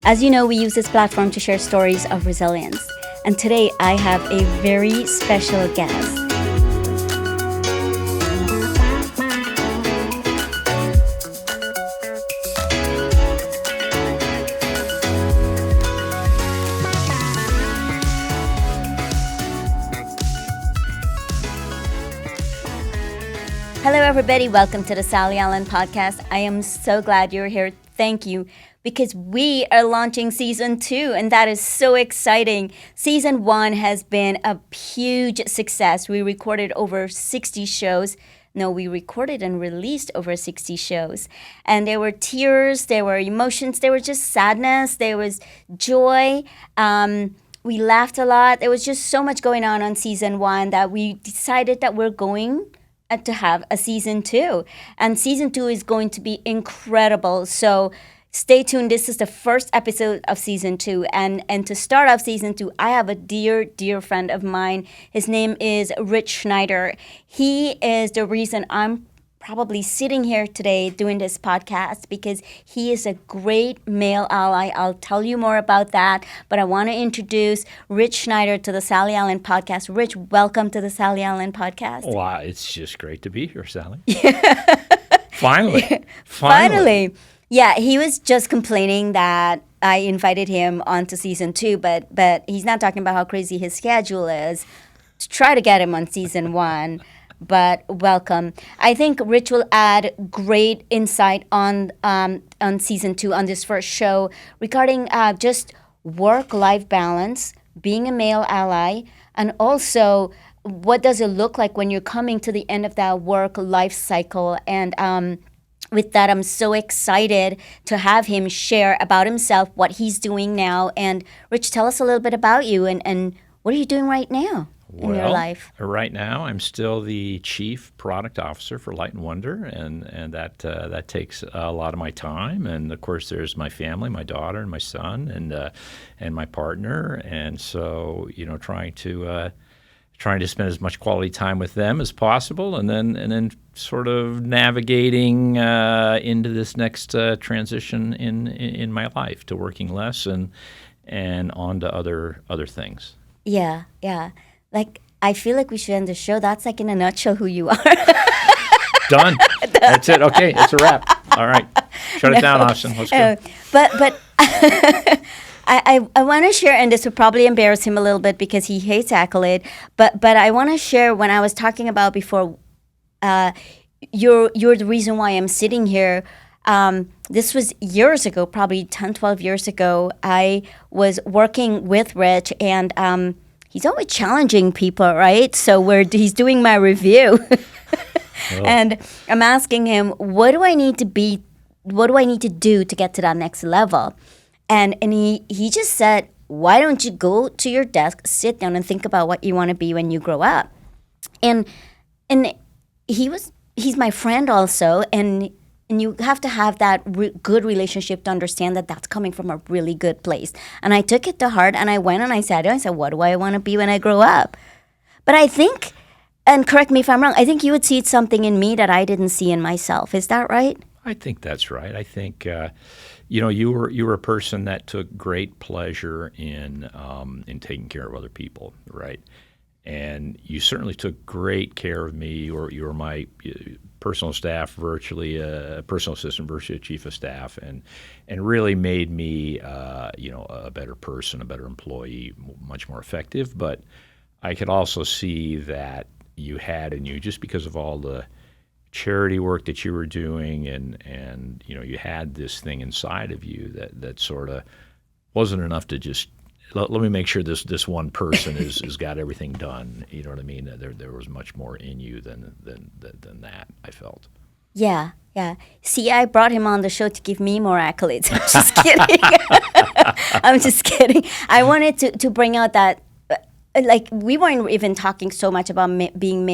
As you know, we use this platform to share stories of resilience. And today I have a very special guest. Hello, everybody. Welcome to the Sally Allen Podcast. I am so glad you're here. Thank you. Because we are launching season 2, and that is so exciting. Season 1 has been a huge success. We recorded over 60 shows. No, we recorded and released over 60 shows. And there were tears, there were emotions, there was just sadness, there was joy. We laughed a lot. There was just so much going on season 1 that we decided that we're going to have a season 2. And season 2 is going to be incredible. So stay tuned. This is the first episode of season 2. And to start off season 2, I have a dear friend of mine. His name is Rich Schneider. He is the reason I'm probably sitting here today doing this podcast, because he is a great male ally. I'll tell you more about that. But I want to introduce Rich Schneider to the Sally Allen Podcast. Rich, welcome to the Sally Allen Podcast. Wow, it's just great to be here, Sally. Finally. Yeah, he was just complaining that I invited him onto season 2, but he's not talking about how crazy his schedule is to try to get him on season 1. But welcome. I think Rich will add great insight on season 2, on this first show, regarding just work-life balance, being a male ally, and also what does it look like when you're coming to the end of that work-life cycle. And with that, I'm so excited to have him share about himself, what he's doing now. And Rich, tell us a little bit about you and what are you doing right now in your life? Right now, I'm still the Chief Product Officer for Light and Wonder, and that takes a lot of my time. And of course, there's my family, my daughter and my son, and my partner. And so, trying to spend as much quality time with them as possible, and then sort of navigating into this next transition in my life to working less and on to other things. Yeah. Like, I feel like we should end the show. That's like in a nutshell who you are. Done. That's it. Okay, it's a wrap. All right. Shut it down, Austin. Let's go. But I want to share, and this would probably embarrass him a little bit because he hates accolade, but I want to share, when I was talking about before, you're the reason why I'm sitting here. This was years ago, probably 10, 12 years ago. I was working with Rich, and he's always challenging people, right? So he's doing my review. And I'm asking him, what do I need to do to get to that next level? And he just said, why don't you go to your desk, sit down, and think about what you want to be when you grow up? And he's my friend also, and you have to have that good relationship to understand that that's coming from a really good place. And I took it to heart, and I went and I said, what do I want to be when I grow up? But I think, and correct me if I'm wrong, I think you would see something in me that I didn't see in myself. Is that right? I think that's right. I think you were a person that took great pleasure in taking care of other people, right? And you certainly took great care of me. You were my personal staff, virtually a personal assistant, virtually a chief of staff, and really made me a better person, a better employee, much more effective. But I could also see that you had in you, just because of all the charity work that you were doing, and you had this thing inside of you that sort of wasn't enough to just let me make sure this one person has got everything done. You know what I mean? There was much more in you than that, I felt. Yeah. See, I brought him on the show to give me more accolades. I'm just kidding. I'm just kidding. I wanted to bring out that, like, we weren't even talking so much about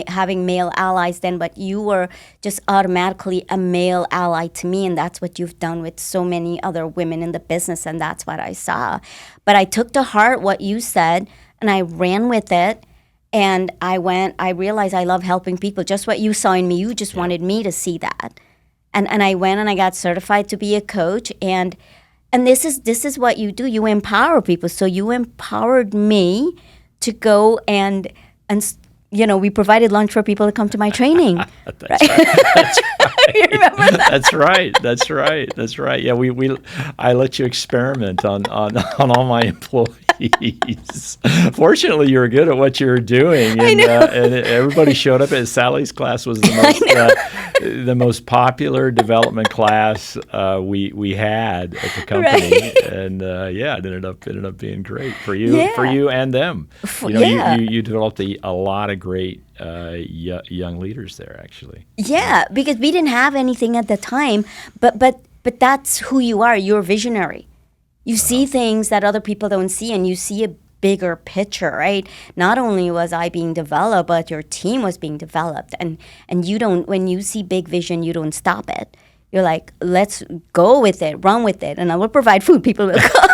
having male allies then, but you were just automatically a male ally to me, and that's what you've done with so many other women in the business, and that's what I saw. But I took to heart what you said, and I ran with it, and I realized I love helping people, just what you saw in me. You just wanted me to see that. And I went and I got certified to be a coach, and And this is what you do. You empower people. So you empowered me to go and we provided lunch for people to come to my training. That's right. That's right. You remember that? That's right. Yeah, I let you experiment on all my employees. Fortunately, you were good at what you were doing, and everybody showed up. Sally's class was the most popular development class we had at the company, right. And it ended up being great for you and them. You developed a lot of great young leaders there, actually. Yeah, because we didn't have anything at the time, but that's who you are. You're visionary. You see things that other people don't see, and you see a bigger picture, right? Not only was I being developed, but your team was being developed, and you don't. When you see big vision, you don't stop it. You're like, let's go with it, run with it, and I will provide food. People will come.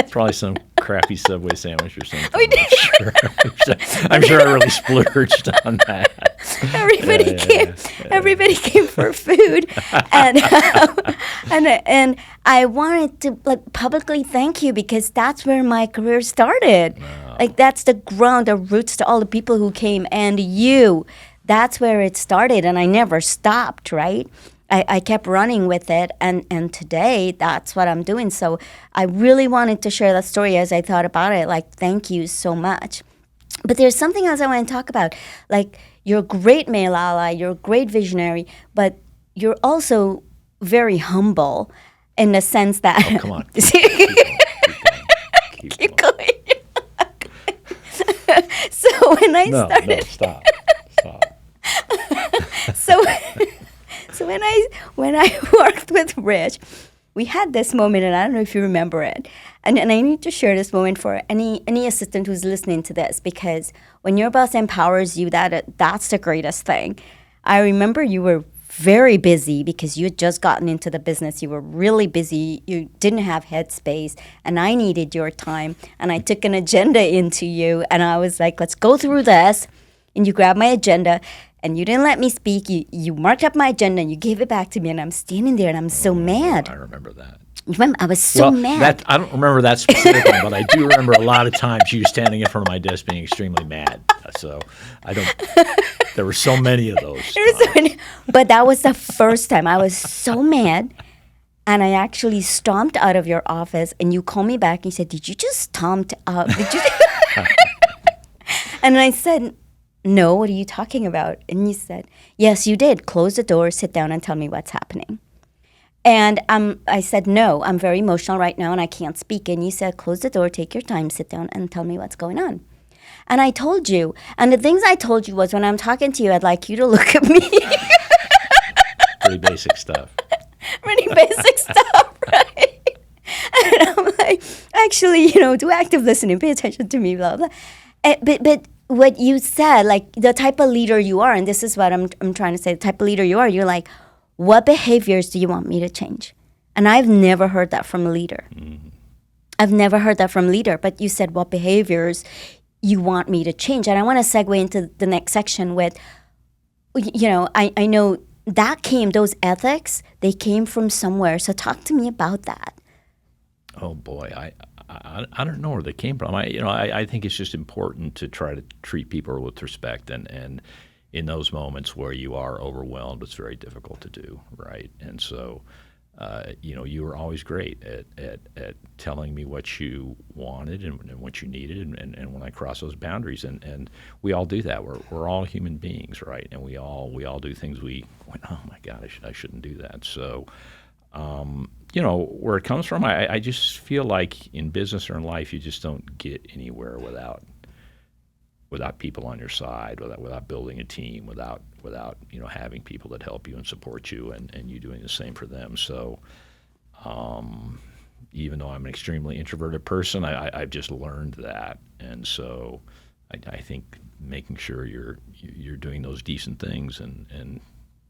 Probably some crappy Subway sandwich or something. We did. I'm sure I really splurged on that. Everybody came for food, and I wanted to publicly thank you, because that's where my career started. Wow. That's the ground, the roots to all the people who came, and you. That's where it started, and I never stopped. Right. I kept running with it, and today that's what I'm doing. So I really wanted to share that story as I thought about it. Thank you so much. But there's something else I want to talk about. You're a great male ally, you're a great visionary, but you're also very humble in the sense that... Oh, come on. Keep going. So when I started... No, stop. So when I worked with Rich, we had this moment, and I don't know if you remember it. And I need to share this moment for any assistant who's listening to this, because when your boss empowers you, that's the greatest thing. I remember you were very busy because you had just gotten into the business. You were really busy. You didn't have headspace, and I needed your time. And I took an agenda into you, and I was like, let's go through this. And you grabbed my agenda, and you didn't let me speak. You marked up my agenda, and you gave it back to me, and I'm standing there, and I'm so mad. I remember that. Remember, I was so mad. I don't remember that specifically, but I do remember a lot of times you standing in front of my desk being extremely mad. So there were so many of those. But that was the first time I was so mad, and I actually stomped out of your office, and you called me back, and you said, did you just stomp out? Did you? And I said, no, what are you talking about? And you said, yes, you did. Close the door, sit down, and tell me what's happening. And I said, no, I'm very emotional right now, and I can't speak. And you said, close the door, take your time, sit down, and tell me what's going on. And I told you. And the things I told you was, when I'm talking to you, I'd like you to look at me. Pretty basic stuff. Pretty basic stuff, right? And I'm like, actually, do active listening, pay attention to me, blah, blah. But what you said, the type of leader you are, and this is what I'm trying to say, the type of leader you are, you're like, what behaviors do you want me to change? And I've never heard that from a leader. Mm-hmm. I've never heard that from a leader, but you said what behaviors you want me to change. And I want to segue into the next section with, I know those ethics, they came from somewhere. So talk to me about that. Oh boy, I don't know where they came from. I think it's just important to try to treat people with respect, and in those moments where you are overwhelmed, it's very difficult to do, right? And so, you were always great at telling me what you wanted and what you needed, and when I cross those boundaries, and we all do that. We're all human beings, right? And we all do things we went, oh my God, I shouldn't do that. So, where it comes from, I just feel like in business or in life, you just don't get anywhere without people on your side, without building a team, without having people that help you and support you, and you doing the same for them. So, even though I'm an extremely introverted person, I've just learned that, and so I think making sure you're doing those decent things and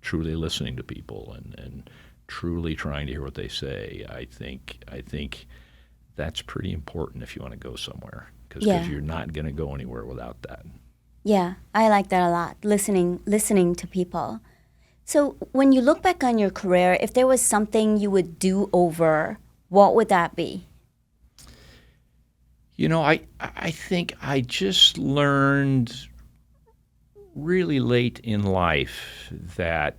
truly listening to people and truly trying to hear what they say, I think that's pretty important if you want to go somewhere. Because you're not going to go anywhere without that. Yeah, I like that a lot, listening to people. So when you look back on your career, if there was something you would do over, what would that be? I think I just learned really late in life that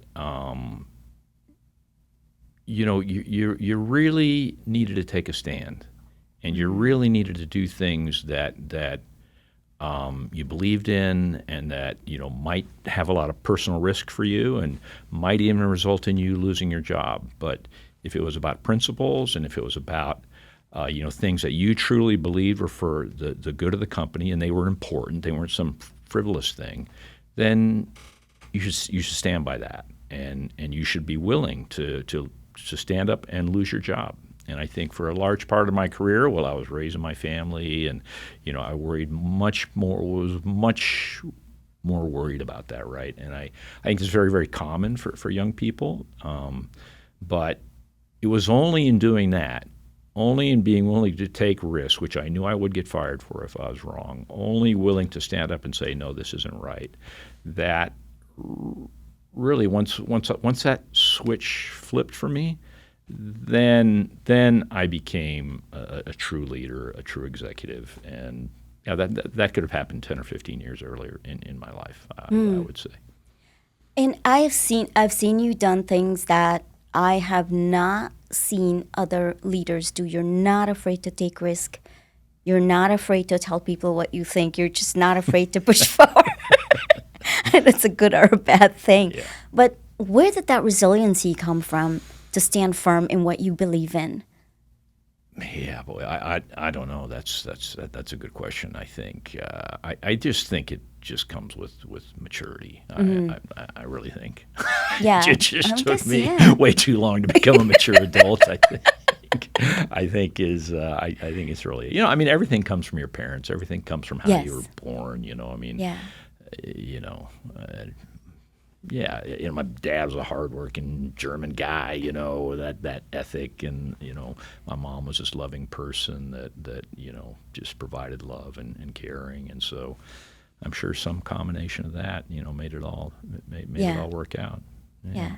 you really needed to take a stand, and you really needed to do things that you believed in, and that might have a lot of personal risk for you, and might even result in you losing your job. But if it was about principles, and if it was about things that you truly believed were for the good of the company, and they were important, they weren't some frivolous thing, then you should stand by that, and you should be willing to stand up and lose your job. And I think for a large part of my career, while I was raising my family, and I was much more worried about that, right? And I think it's very, very common for young people, but it was only in doing that, only in being willing to take risks, which I knew I would get fired for if I was wrong, only willing to stand up and say, no, this isn't right, that really once that switch flipped for me, then I became a true leader, a true executive. And that could have happened 10 or 15 years earlier in my life, I would say. And I've seen you done things that I have not seen other leaders do. You're not afraid to take risk. You're not afraid to tell people what you think. You're just not afraid to push forward. And it's a good or a bad thing. Yeah. But where did that resiliency come from to stand firm in what you believe in? Yeah, boy, I don't know. That's a good question. I think I just think it just comes with maturity. I really think. Yeah, It just took me way too long to become a mature adult, I think. I think it's really, everything comes from your parents. Everything comes from how you were born. Yeah. My dad was a hardworking German guy, that ethic, and my mom was this loving person that just provided love and caring, and so I'm sure some combination of that made it all work out. Yeah.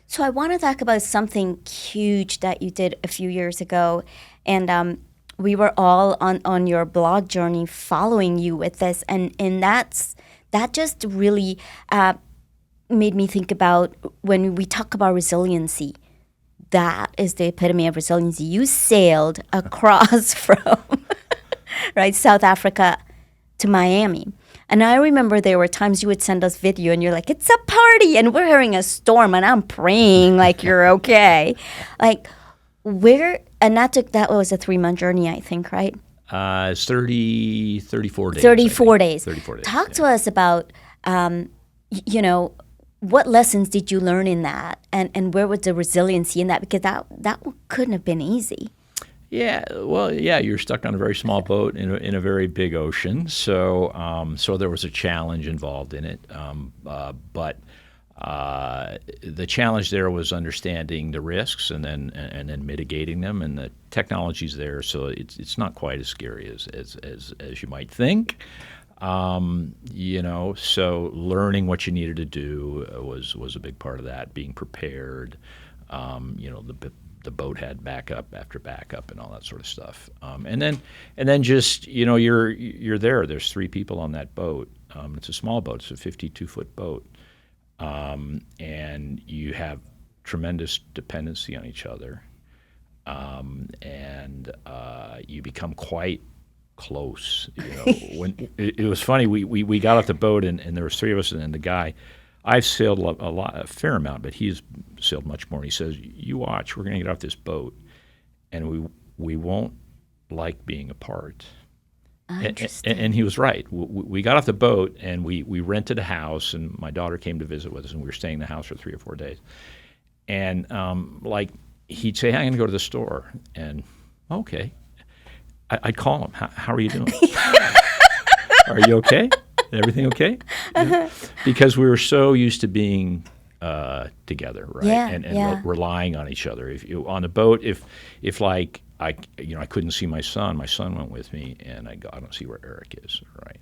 So I want to talk about something huge that you did a few years ago, and we were all on your blog journey following you with this, and that just really made me think about when we talk about resiliency. That is the epitome of resiliency. You sailed across from South Africa to Miami. And I remember there were times you would send us video and you're like, it's a party and we're having a storm and I'm praying like you're okay. Like that was a 3-month journey, I think, right? It's 34 days. 34 days. 34 days. Talk to us about, what lessons did you learn in that, and where was the resiliency in that? Because that couldn't have been easy. Yeah, well, you're stuck on a very small boat in a very big ocean, so there was a challenge involved in it. But the challenge there was understanding the risks and then mitigating them, and the technology's there, so it's not quite as scary as you might think. So learning what you needed to do was a big part of that. Being prepared, the boat had backup after backup and all that sort of stuff. And then just you're there. There's 3 people on that boat. It's a small boat. It's a 52-foot boat, and you have tremendous dependency on each other, and you become quite close. When it was funny, we got off the boat and there was 3 of us, and the guy, I've sailed a fair amount, but he's sailed much more. And he says, "You watch, we're going to get off this boat, and we won't like being apart." And he was right. We got off the boat and we rented a house, and my daughter came to visit with us, and we were staying in the house for 3 or 4 days. And he'd say, "I'm going to go to the store," and okay. I'd call him. How are you doing? Are you okay? Everything okay? Because we were so used to being together, right? And relying on each other. On the boat, if I couldn't see my son went with me, and I don't see where Eric is, right?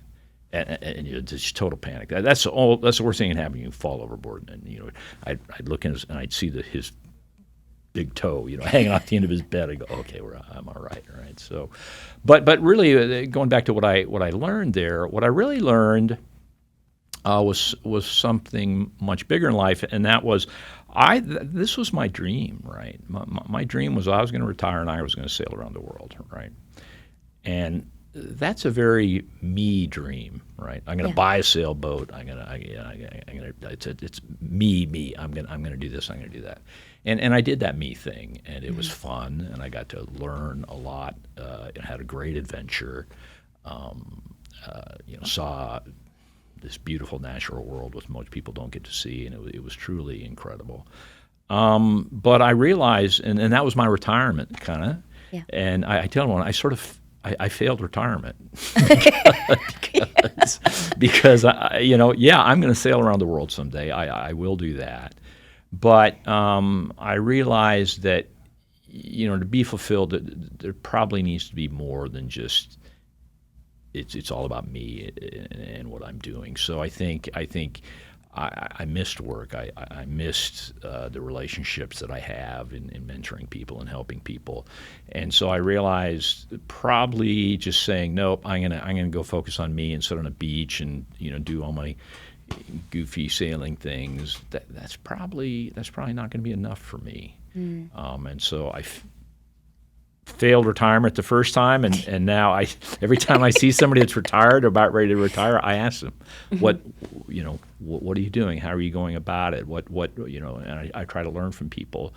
and just total panic. That's all. That's the worst thing that can happen. You fall overboard, and I'd look in and I'd see his big toe, hanging off the end of his bed. I go, okay, I'm all right. So, but really, going back to what I learned there, what I really learned was something much bigger in life, and that was this was my dream, right? My dream was I was going to retire and I was going to sail around the world, right? And that's a very me dream, right? I'm going to buy a sailboat. It's me. I'm going to do this. I'm going to do that. And I did that me thing, and it was fun, and I got to learn a lot. I had a great adventure. Saw this beautiful natural world which most people don't get to see, and it was truly incredible. But I realized, and that was my retirement, kind of. Yeah. And I tell everyone, I failed retirement because I'm going to sail around the world someday. I will do that. But I realized that, to be fulfilled, there probably needs to be more than just it's all about me and what I'm doing. So I think I missed work. I missed the relationships that I have in mentoring people and helping people. And so I realized probably just saying, nope, I'm gonna go focus on me and sit on a beach and do all my goofy sailing things. That's probably not going to be enough for me. And so I failed retirement the first time, and now every time I see somebody that's retired or about ready to retire, I ask them, what are you doing? How are you going about it? And I try to learn from people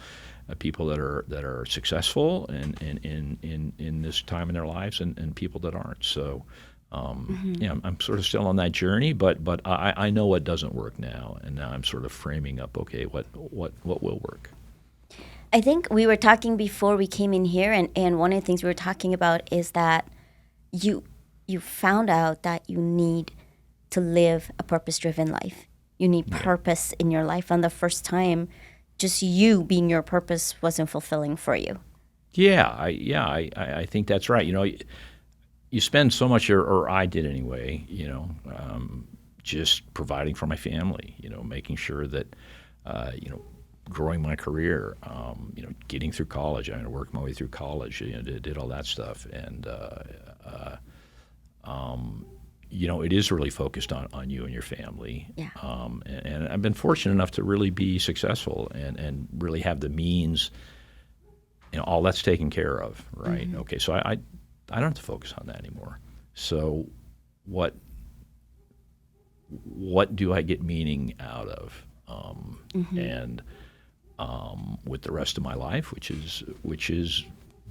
that are successful in this time in their lives, and people that aren't. So I'm sort of still on that journey, but I know what doesn't work now, and now I'm sort of framing up, okay, what will work. I think we were talking before we came in here, and one of the things we were talking about is that you found out that you need to live a purpose-driven life. You need purpose in your life. And the first time, just you being your purpose wasn't fulfilling for you. I think that's right. You spend so much, or I did anyway, just providing for my family, making sure that, growing my career, getting through college. I worked my way through college, did all that stuff. And, it is really focused on you and your family. Yeah. And I've been fortunate enough to really be successful and really have the means, all that's taken care of, right? Mm-hmm. Okay, so I don't have to focus on that anymore. So what do I get meaning out of? And with the rest of my life, which is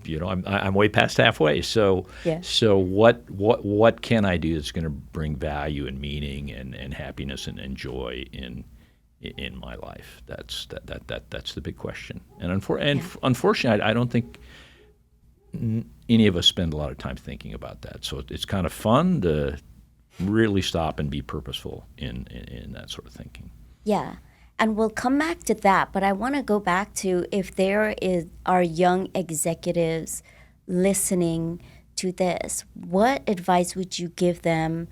I'm way past halfway. So so what can I do that's going to bring value and meaning and happiness and joy in my life? That's the big question. And unfortunately, I don't think any of us spend a lot of time thinking about that. So it's kind of fun to really stop and be purposeful in that sort of thinking. Yeah. And we'll come back to that, but I want to go back to if there are young executives listening to this, what advice would you give them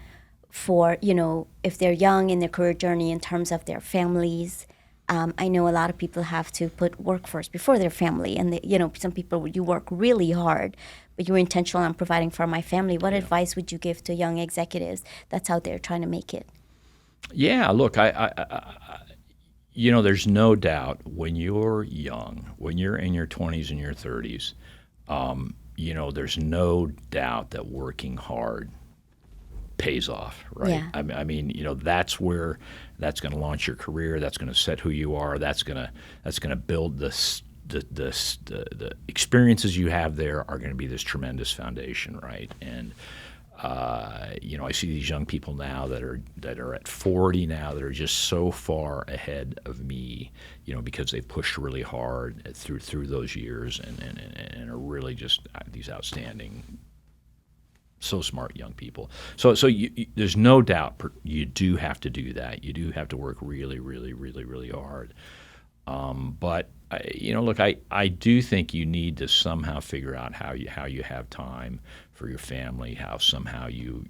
for, if they're young in their career journey in terms of their families? I know a lot of people have to put work first before their family, and some people, you work really hard, but you're intentional on providing for my family. What advice would you give to young executives that's out there trying to make it? Yeah, look, there's no doubt when you're young, when you're in your 20s and your 30s, there's no doubt that working hard pays off, right? Yeah. I mean, that's going to launch your career. That's going to set who you are. That's going to build the experiences you have there are going to be this tremendous foundation, right? And I see these young people now that are at 40 now that are just so far ahead of me, because they've pushed really hard through those years and are really just these outstanding, so smart young people. So there's no doubt you do have to do that. You do have to work really, really, really, really hard. But look, I do think you need to somehow figure out how you have time for your family, how somehow you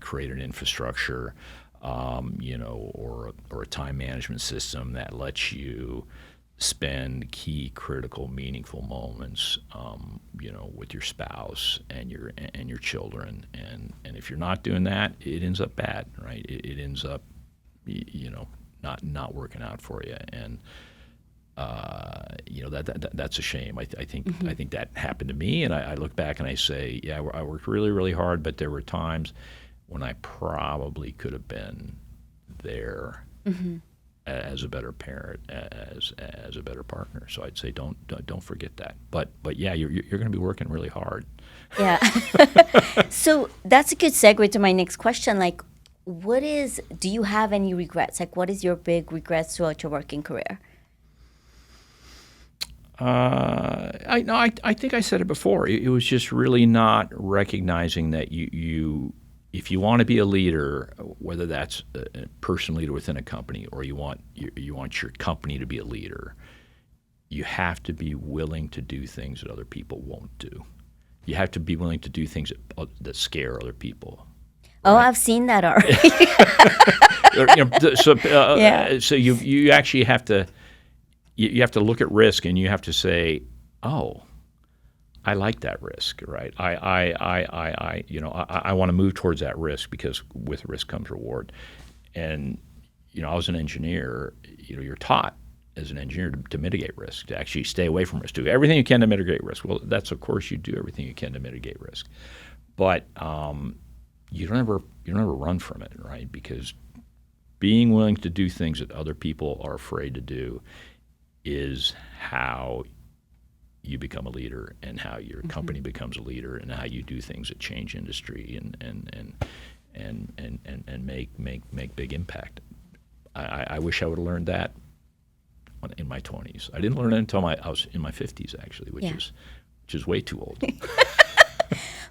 create an infrastructure, or a time management system that lets you spend key, critical, meaningful moments, with your spouse and your children. And if you're not doing that, it ends up bad, right? It ends up, not working out for you. And that's a shame. I think that happened to me, and I look back and I say, yeah, I worked really, really hard, but there were times when I probably could have been there as a better parent, as a better partner. So I'd say don't forget that. But yeah, you're going to be working really hard. Yeah. So that's a good segue to my next question. Like, do you have any regrets? Like, what is your big regrets throughout your working career? I think I said it before. It was just really not recognizing that you if you want to be a leader, whether that's a person leader within a company or you want your company to be a leader, you have to be willing to do things that other people won't do. You have to be willing to do things that scare other people. Oh, right? I've seen that already. So you actually have to. You have to look at risk and you have to say, "Oh, I like that risk, right? I want to move towards that risk because with risk comes reward." And I was an engineer. You're taught as an engineer to mitigate risk, to actually stay away from risk, do everything you can to mitigate risk. Well, that's of course you do everything you can to mitigate risk, but you don't ever run from it, right? Because being willing to do things that other people are afraid to do is how you become a leader and how your company becomes a leader and how you do things that change industry and make big impact. I wish I would have learned that in my 20s. I didn't learn it until I was in my 50s, actually, which is way too old.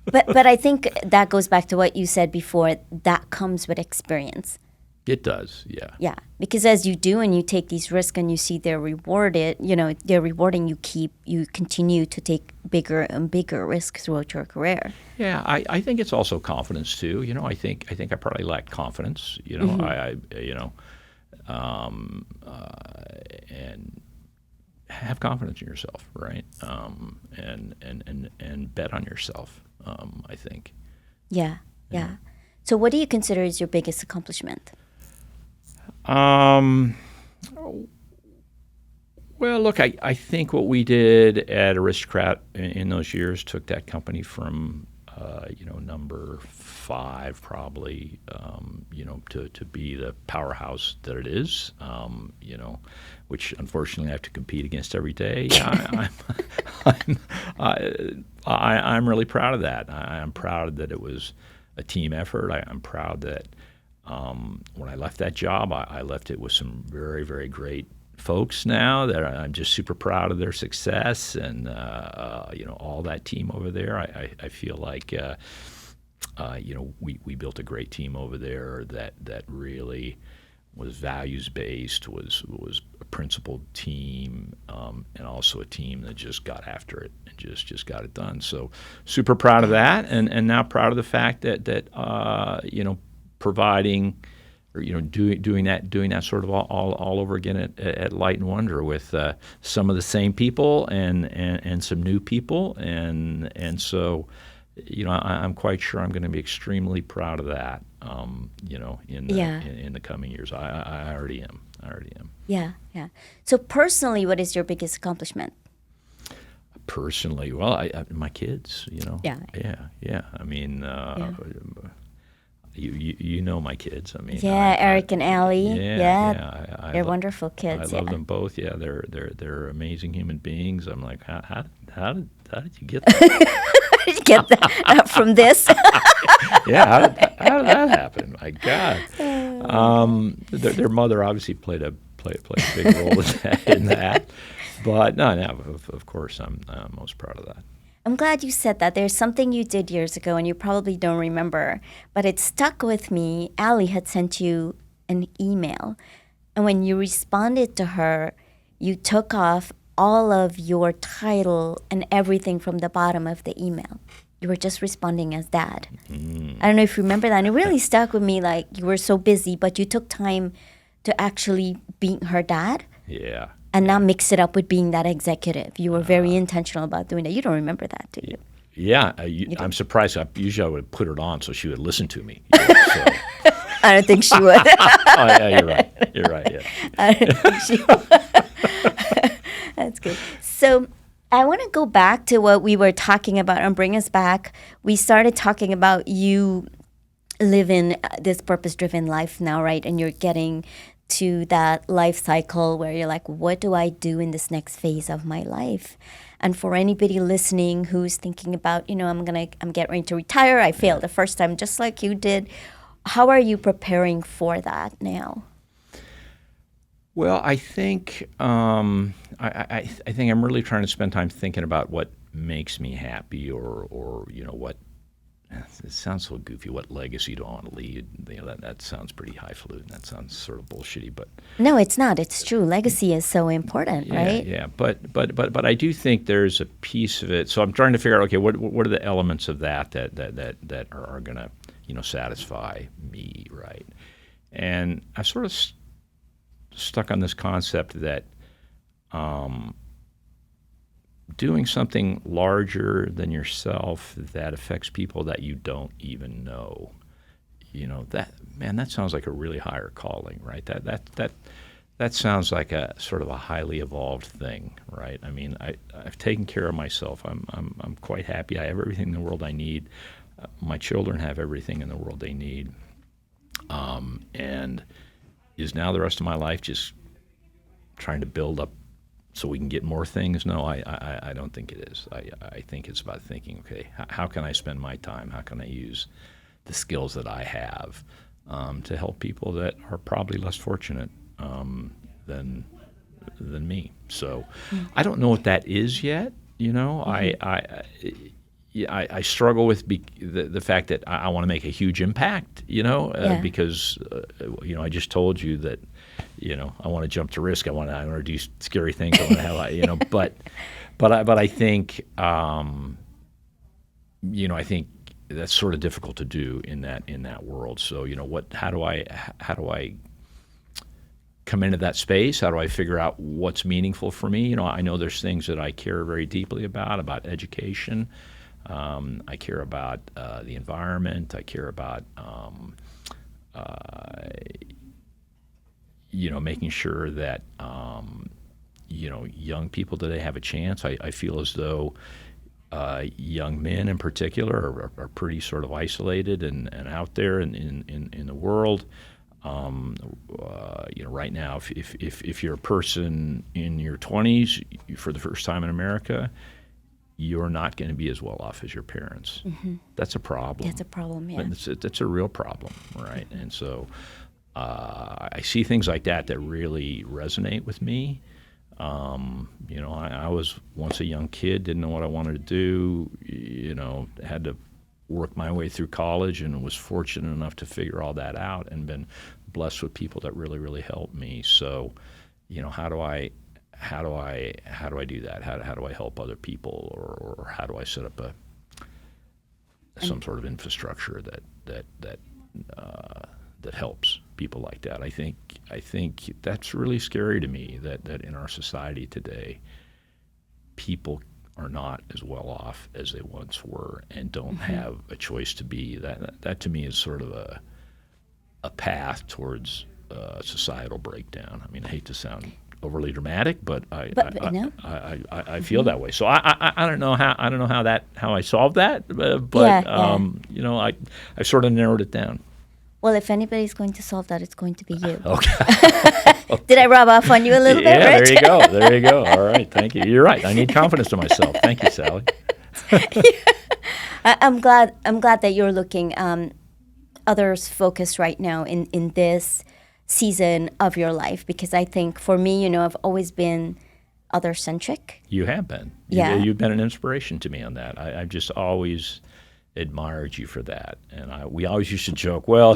But I think that goes back to what you said before. That comes with experience. It does, yeah. Yeah, because as you do and you take these risks and you see they're rewarding, you continue to take bigger and bigger risks throughout your career. Yeah, I think it's also confidence too. I think I probably lacked confidence. And have confidence in yourself, right? And bet on yourself. I think. Yeah. So, what do you consider is your biggest accomplishment? Well, look, I think what we did at Aristocrat in those years took that company from, number 5 probably, to be the powerhouse that it is, which unfortunately I have to compete against every day. I'm really proud of that. I'm proud that it was a team effort. I'm proud that when I left that job, I left it with some very, very great folks now that I'm just super proud of their success and, all that team over there. I feel like, we built a great team over there that really was values-based, was a principled team, and also a team that just got after it and just got it done. So super proud of that, and now proud of the fact that providing or doing that sort of all over again at Light and Wonder with some of the same people and some new people, and so I'm quite sure I'm going to be extremely proud of that in the coming years. I already am. Yeah. So personally, what is your biggest accomplishment? Personally, well, my kids. Yeah. I mean. You know my kids. I mean, Eric and Allie. They're wonderful kids. I love them both. Yeah, they're amazing human beings. I'm like, how did you get that? How did you get that from this? Yeah, how did that happen? My God. Their mother obviously played a big role in that. But no, of course, I'm most proud of that. I'm glad you said that. There's something you did years ago, and you probably don't remember, but it stuck with me. Allie had sent you an email, and when you responded to her, you took off all of your title and everything from the bottom of the email. You were just responding as dad. I don't know if you remember that. And it really stuck with me, like you were so busy, but you took time to actually be her dad. Yeah. And not mix it up with being that executive. You were very intentional about doing that. You don't remember that, do you? Yeah. I'm surprised. Usually I would put it on so she would listen to me. You know, so. I don't think she would. Oh, yeah, you're right. You're right, yeah. I don't think she would. That's good. So I want to go back to what we were talking about and bring us back. We started talking about you living this purpose-driven life now, right? And you're getting to that life cycle where you're like, what do I do in this next phase of my life? And for anybody listening who's thinking about, I'm getting ready to retire. I failed the first time just like you did. How are you preparing for that now? Well, I think I think I'm really trying to spend time thinking about what makes me happy, or what. It sounds so goofy. What legacy do I want to leave? That sounds pretty highfalutin. That sounds sort of bullshitty, but no, it's not. It's true. Legacy is so important, right? Yeah. But I do think there's a piece of it. So I'm trying to figure out, okay, what are the elements of that are going to satisfy me, right? And I sort of stuck on this concept that doing something larger than yourself that affects people that you don't even know, that sounds like a really higher calling, right? That sounds like a sort of a highly evolved thing, right? I mean, I've taken care of myself. I'm quite happy. I have everything in the world I need. My children have everything in the world they need. And is now the rest of my life just trying to build up so we can get more things? No, I don't think it is. I think it's about thinking, okay, how can I spend my time? How can I use the skills that I have to help people that are probably less fortunate than me? So I don't know what that is yet. I struggle with the fact that I want to make a huge impact, because I just told you that, I want to jump to risk. I want to do scary things. I want to have, but I think, I think that's sort of difficult to do in that world. So, how do I come into that space? How do I figure out what's meaningful for me? I know there's things that I care very deeply about education. I care about the environment. I care about making sure that young people today have a chance. I feel as though young men in particular are pretty sort of isolated and out there in the world. Right now, if you're a person in your 20s for the first time in America, you're not going to be as well off as your parents. Mm-hmm. That's a problem. That's a problem, yeah. That's a real problem, right? And so I see things like that really resonate with me. I was once a young kid, didn't know what I wanted to do, had to work my way through college and was fortunate enough to figure all that out and been blessed with people that really, really helped me. So, how do I do that? How do I help other people, or how do I set up some sort of infrastructure that helps people like that? I think that's really scary to me, that in our society today, people are not as well off as they once were and don't have a choice to be. That to me is sort of a path towards societal breakdown. I mean, I hate to sound overly dramatic, but I feel that way. So I don't know how I solved that, but I sort of narrowed it down. Well, if anybody's going to solve that, it's going to be you. Okay. Did I rub off on you a little bit, Rich? There you go. All right, thank you. You're right. I need confidence in myself. Thank you, Sally. I'm glad that you're looking others focused right now in this season of your life, because I think for me, I've always been other-centric. You have been. Yeah. You've been an inspiration to me on that. I've just always admired you for that. And we always used to joke, well,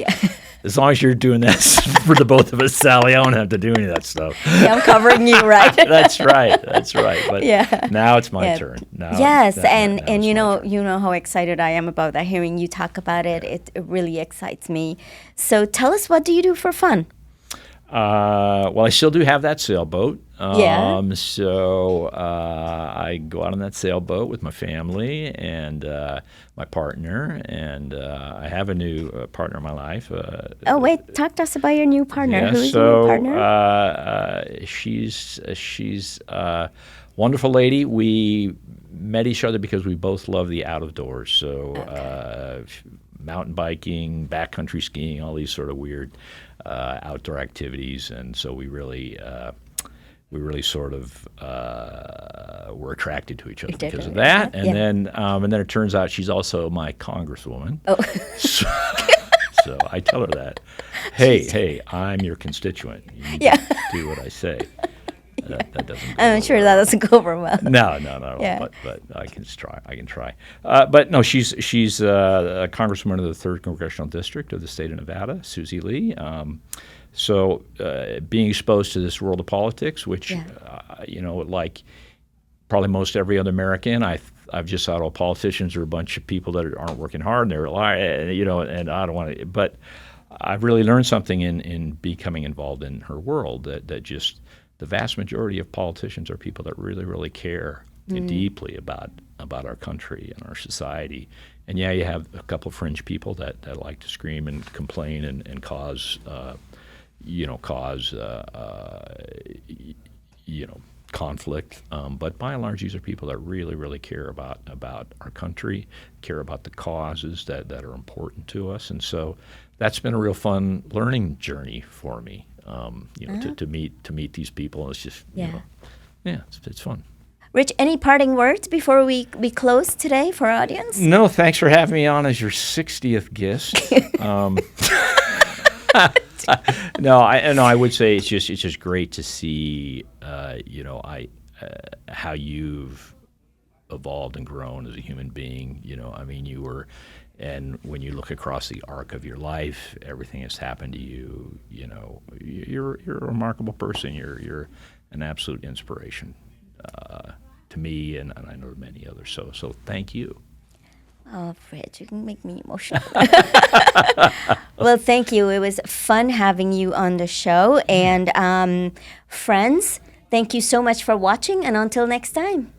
as long as you're doing this for the both of us, Sally, I don't have to do any of that stuff. Yeah, I'm covering you, right? That's right. But now it's my turn. Now, yes, now and it's you my turn. know how excited I am about that. Hearing you talk about it, it really excites me. So tell us, what do you do for fun? Well, I still do have that sailboat. Yeah. So I go out on that sailboat with my family and my partner, and I have a new partner in my life. Oh, wait, talk to us about your new partner. Yeah, Who is your new partner? She's a wonderful lady. We met each other because we both love the out of doors. So mountain biking, backcountry skiing, all these sort of weird outdoor activities, and so we really sort of were attracted to each other because of that. And then it turns out she's also my congresswoman. Oh. So I tell her that, hey, I'm your constituent. You need to do what I say. That doesn't. I'm sure that doesn't go over well. No. Yeah. But I can try. But no, she's a congresswoman of the 3rd Congressional District of the state of Nevada, Susie Lee. So being exposed to this world of politics, which like probably most every other American, I've just thought all politicians are a bunch of people that aren't working hard and they're and I don't want to. But I've really learned something in becoming involved in her world that just the vast majority of politicians are people that really, really care deeply about our country and our society. And you have a couple of fringe people that like to scream and complain and cause conflict. But by and large, these are people that really, really care about our country, care about the causes that are important to us. And so that's been a real fun learning journey for me. To meet these people. It's just it's fun. Rich, any parting words before we close today for our audience? No, thanks for having me on as your 60th guest. I would say it's just great to see how you've evolved and grown as a human being. You were. And when you look across the arc of your life, everything that's happened to you, you're a remarkable person. You're an absolute inspiration to me, and I know many others. So thank you. Oh, Rich, you can make me emotional. Well, thank you. It was fun having you on the show. And friends, thank you so much for watching, and until next time.